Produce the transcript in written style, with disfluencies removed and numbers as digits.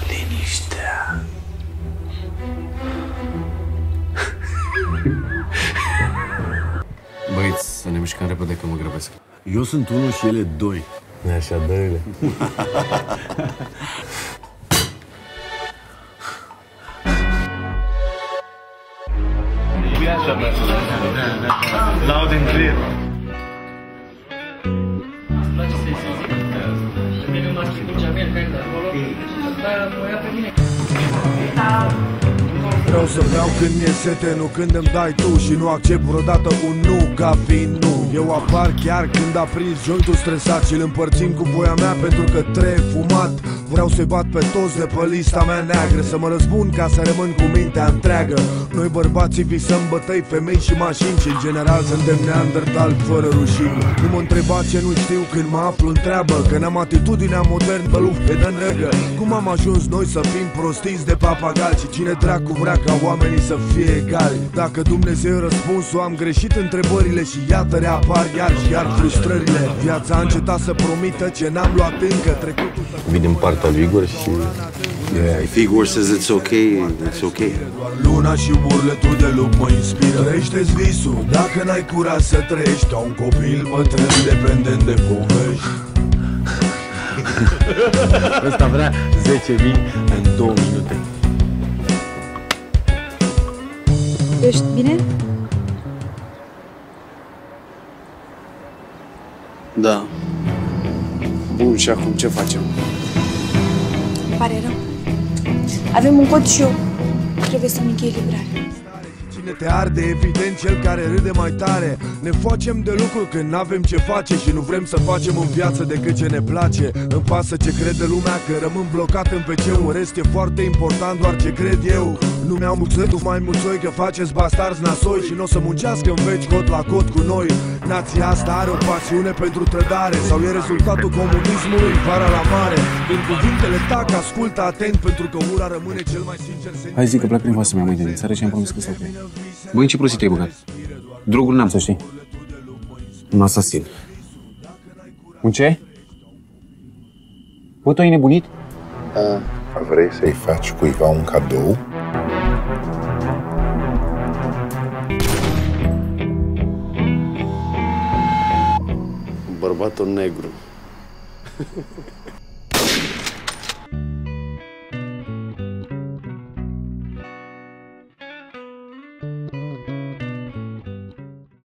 Liniștea. Băieți, să ne mișcăm repede că mă grăbesc. Eu sunt unul și ele doi. E așa, dă-le. Loud and clear. Vreau să beau când mi-e sete, nu când îmi dai tu. Și nu accept vreodată un nu ca fiind nu. Eu apar chiar când aprins jointul stresat și îl împărțim cu voia mea pentru că trebuie fumat. Vreau să-i bat pe toți de pe lista mea neagră, să mă răzbun ca să rămân cu mintea întreagă. Noi bărbații visăm bătăi, femei și mașini și în general suntem neandertali fără rușini. Nu mă întreba ce nu știu când mă aflu în treabă, că n-am atitudinea modern pe lupte de negă. Cum am ajuns noi să fim prostiți de papagali și cine dracu vrea ca oamenii să fie egali? Dacă Dumnezeu răspunsul, am greșit întrebările și iată reapar iar și iar frustrările. Viața a încetat să promită ce n-am luat încă, trecutul. Vin din partea lui Igor și... If Igor says it's okay, it's okay. Luna și urletul de lup mă inspiră. Trăiește-ți visul, dacă n-ai curaj să trăiești ca un copil bătrân dependent de povești. Ăsta vrea 10.000 în 2 minute. Ești bine? Da. Bun, și acum ce facem? Îmi pare rău. Avem un cod și eu trebuie să-mi închei livrarea. Cine te arde, evident cel care râde mai tare. Ne facem de lucru când n-avem ce face și nu vrem să facem în viață decât ce ne place. Îmi pasă ce crede lumea, că rămân blocat în PC-ul. În rest e foarte important doar ce cred eu. Nu mi-au muțit, tu mai muțoi că faceți bastarzi nasoi și n-o să muncească în veci cot la cot cu noi. Nația asta are o pasiune pentru trădare sau e rezultatul comunismului vara la mare? Când cuvintele tac, ascultă atent pentru că ura rămâne cel mai sincer sentiment. Hai zic că plec prin vasă mea mâine din țară și am promis că s-o ok. Băi, în ce prostii te-ai băgat? Droguri n-am, să știi. Un asasin. Un ce? Bă, tu ai nebunit? Vrei să-i faci cuiva un cadou? Bărbatul negru.